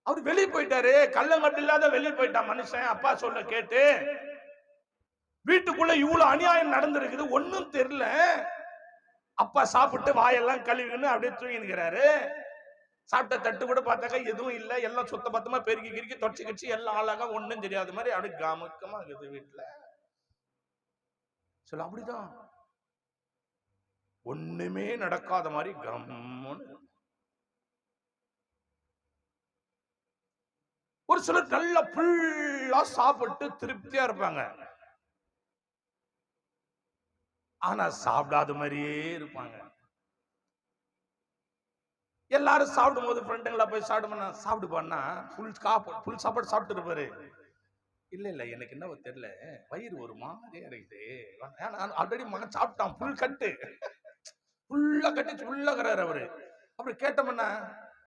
அவரு வெளியே போயிட்டாரு, கள்ளங்கட்டு இல்லாத வெளியே போயிட்டான் மனுஷன். அப்பா சொல்ல கேட்டு வீட்டுக்குள்ள இவ்வளவு அநியாயம் நடந்திருக்குது, ஒண்ணும் தெரியல. அப்பா சாப்பிட்டு வாயெல்லாம் கழுவின்னு அப்படியே தூங்கினுக்கிறாரு. சாப்பிட்ட தட்டு கூட பார்த்தாக்கா எதுவும் இல்ல, எல்லாம் சுத்த பத்தமா பெருக்கி கிருக்கி தொடச்சு கிச்சு எல்லாம் அழகா ஒண்ணும் தெரியாத மாதிரி அப்படியே கமுக்கமா இருக்குது வீட்டுல. சொல்ல அப்படிதான் ஒண்ணுமே நடக்காத மாதிரி கம்முன்னு. ஒரு சிலர் நல்ல ஃபுல்லா சாப்பிட்டு திருப்தியா இருப்பாங்க, ஆனா சாப்பிடாத மாதிரியே இருப்பாங்க. எல்லாரும் சாப்பிடும் போது ஃப்ரெண்டுங்களா போய் சாப்பிடு பண்ணா ஃபுல் சாப்பாடு சாப்பிட்டு இருப்பாரு. இல்ல இல்ல எனக்கு என்ன தெரியல, வயிறு ஒரு மாதிரியா இருக்குது. ஆல்ரெடி மகன் சாப்பிட்டான், ஃபுல் கட்டு ஃபுல்லா கட்டி ஃபுல்லா இருக்கிறாரு அவரு. அப்படி கேட்டோம்னா